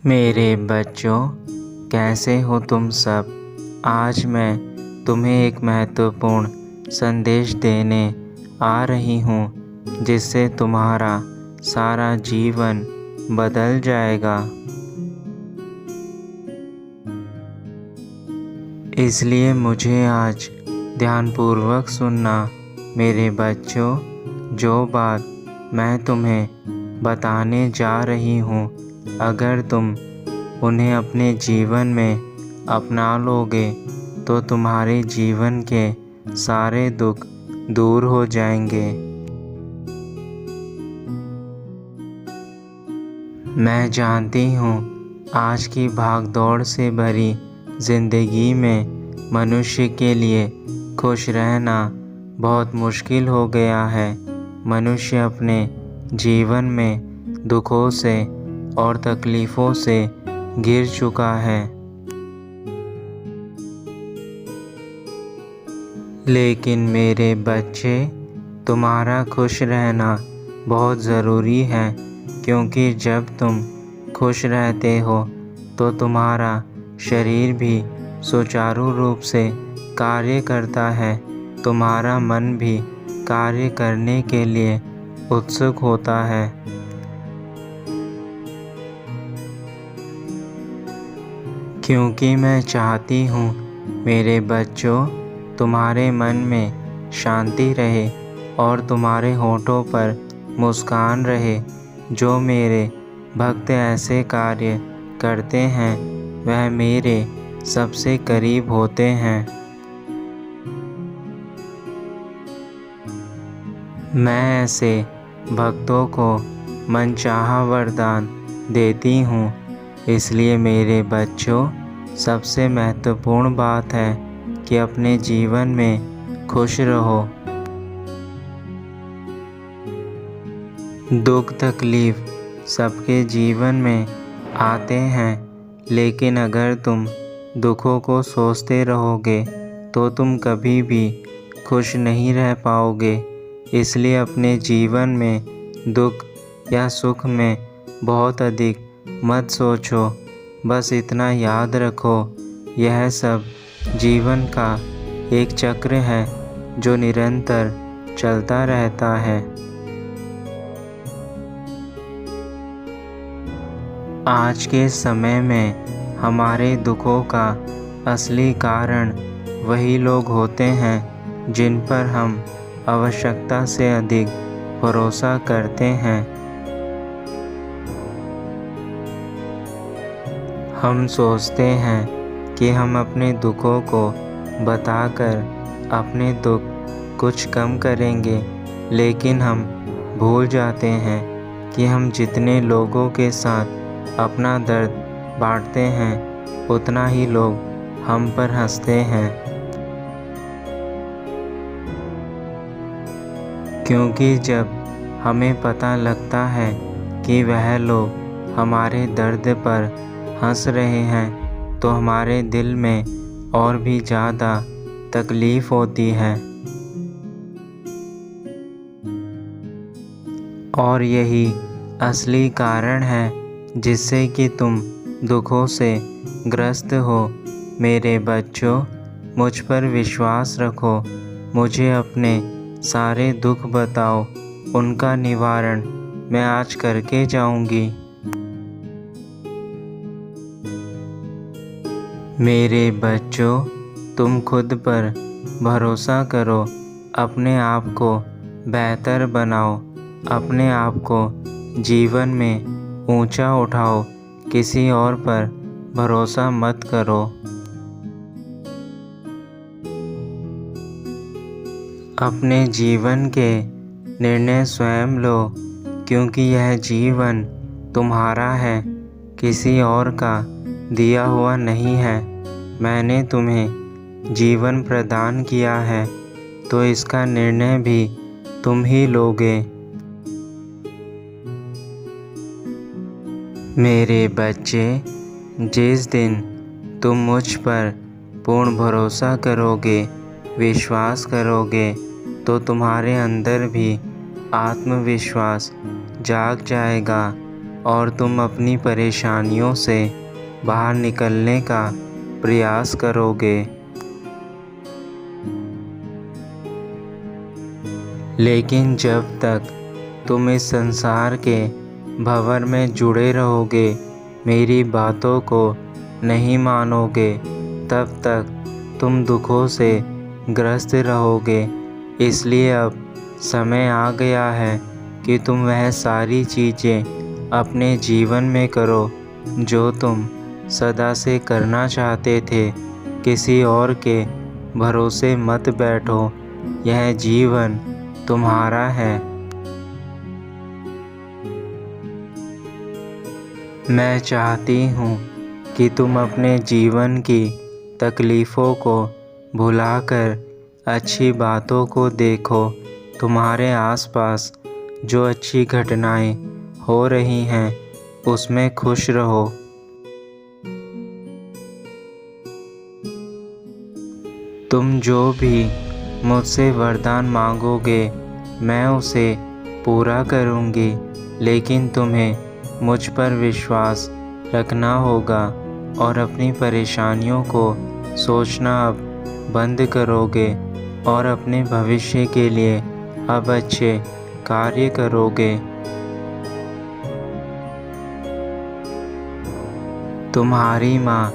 मेरे बच्चों, कैसे हो तुम सब। आज मैं तुम्हें एक महत्वपूर्ण संदेश देने आ रही हूँ जिससे तुम्हारा सारा जीवन बदल जाएगा। इसलिए मुझे आज ध्यानपूर्वक सुनना मेरे बच्चों। जो बात मैं तुम्हें बताने जा रही हूँ, अगर तुम उन्हें अपने जीवन में अपना लोगे तो तुम्हारे जीवन के सारे दुख दूर हो जाएंगे। मैं जानती हूँ आज की भागदौड़ से भरी ज़िंदगी में मनुष्य के लिए खुश रहना बहुत मुश्किल हो गया है। मनुष्य अपने जीवन में दुखों से और तकलीफ़ों से घिर चुका है। लेकिन मेरे बच्चे, तुम्हारा खुश रहना बहुत ज़रूरी है, क्योंकि जब तुम खुश रहते हो तो तुम्हारा शरीर भी सुचारू रूप से कार्य करता है। तुम्हारा मन भी कार्य करने के लिए उत्सुक होता है। क्योंकि मैं चाहती हूँ मेरे बच्चों, तुम्हारे मन में शांति रहे और तुम्हारे होठों पर मुस्कान रहे। जो मेरे भक्त ऐसे कार्य करते हैं वह मेरे सबसे करीब होते हैं। मैं ऐसे भक्तों को मनचाहा वरदान देती हूँ। इसलिए मेरे बच्चों, सबसे महत्वपूर्ण बात है कि अपने जीवन में खुश रहो। दुख तकलीफ़ सबके जीवन में आते हैं, लेकिन अगर तुम दुखों को सोचते रहोगे तो तुम कभी भी खुश नहीं रह पाओगे। इसलिए अपने जीवन में दुख या सुख में बहुत अधिक मत सोचो। बस इतना याद रखो, यह सब जीवन का एक चक्र है जो निरंतर चलता रहता है। आज के समय में हमारे दुखों का असली कारण वही लोग होते हैं जिन पर हम आवश्यकता से अधिक भरोसा करते हैं। हम सोचते हैं कि हम अपने दुखों को बताकर अपने दुख कुछ कम करेंगे, लेकिन हम भूल जाते हैं कि हम जितने लोगों के साथ अपना दर्द बांटते हैं, उतना ही लोग हम पर हंसते हैं। क्योंकि जब हमें पता लगता है कि वह लोग हमारे दर्द पर हंस रहे हैं, तो हमारे दिल में और भी ज़्यादा तकलीफ़ होती है। और यही असली कारण है जिससे कि तुम दुखों से ग्रस्त हो। मेरे बच्चों, मुझ पर विश्वास रखो। मुझे अपने सारे दुख बताओ, उनका निवारण मैं आज करके जाऊंगी। मेरे बच्चों, तुम खुद पर भरोसा करो। अपने आप को बेहतर बनाओ। अपने आप को जीवन में ऊंचा उठाओ। किसी और पर भरोसा मत करो। अपने जीवन के निर्णय स्वयं लो, क्योंकि यह जीवन तुम्हारा है, किसी और का दिया हुआ नहीं है। मैंने तुम्हें जीवन प्रदान किया है, तो इसका निर्णय भी तुम ही लोगे। मेरे बच्चे, जिस दिन तुम मुझ पर पूर्ण भरोसा करोगे, विश्वास करोगे, तो तुम्हारे अंदर भी आत्मविश्वास जाग जाएगा। और तुम अपनी परेशानियों से बाहर निकलने का प्रयास करोगे। लेकिन जब तक तुम इस संसार के भंवर में जुड़े रहोगे, मेरी बातों को नहीं मानोगे, तब तक तुम दुखों से ग्रस्त रहोगे। इसलिए अब समय आ गया है कि तुम वह सारी चीज़ें अपने जीवन में करो जो तुम सदा से करना चाहते थे। किसी और के भरोसे मत बैठो, यह जीवन तुम्हारा है। मैं चाहती हूँ कि तुम अपने जीवन की तकलीफ़ों को भुलाकर अच्छी बातों को देखो। तुम्हारे आसपास जो अच्छी घटनाएं हो रही हैं, उसमें खुश रहो। तुम जो भी मुझसे वरदान मांगोगे, मैं उसे पूरा करूँगी। लेकिन तुम्हें मुझ पर विश्वास रखना होगा और अपनी परेशानियों को सोचना अब बंद करोगे और अपने भविष्य के लिए अब अच्छे कार्य करोगे। तुम्हारी माँ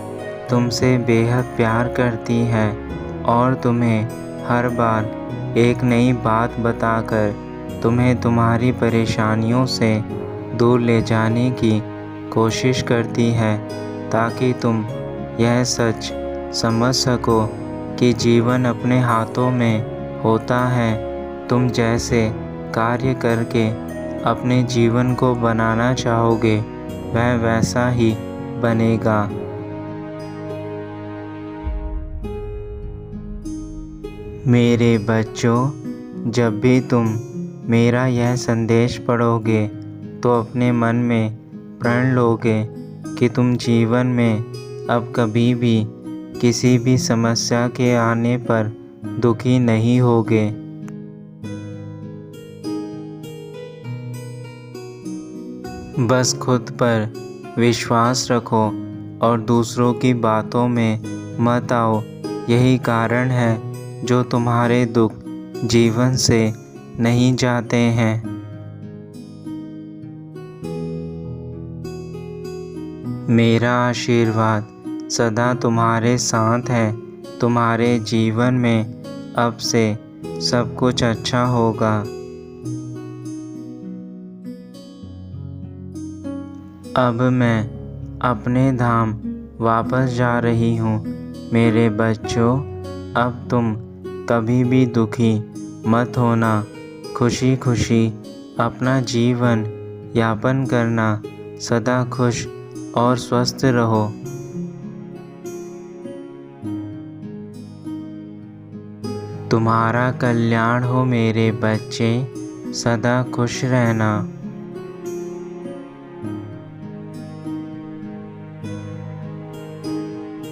तुमसे बेहद प्यार करती है और तुम्हें हर बार एक नई बात बताकर तुम्हें तुम्हारी परेशानियों से दूर ले जाने की कोशिश करती है, ताकि तुम यह सच समझ सको कि जीवन अपने हाथों में होता है। तुम जैसे कार्य करके अपने जीवन को बनाना चाहोगे, वह वैसा ही बनेगा। मेरे बच्चों, जब भी तुम मेरा यह संदेश पढ़ोगे तो अपने मन में प्रण लोगे कि तुम जीवन में अब कभी भी किसी भी समस्या के आने पर दुखी नहीं होगे। बस खुद पर विश्वास रखो और दूसरों की बातों में मत आओ। यही कारण है जो तुम्हारे दुख जीवन से नहीं जाते हैं। मेरा आशीर्वाद सदा तुम्हारे साथ है। तुम्हारे जीवन में अब से सब कुछ अच्छा होगा। अब मैं अपने धाम वापस जा रही हूँ। मेरे बच्चों, अब तुम कभी भी दुखी मत होना। खुशी खुशी अपना जीवन यापन करना। सदा खुश और स्वस्थ रहो। तुम्हारा कल्याण हो मेरे बच्चे। सदा खुश रहना।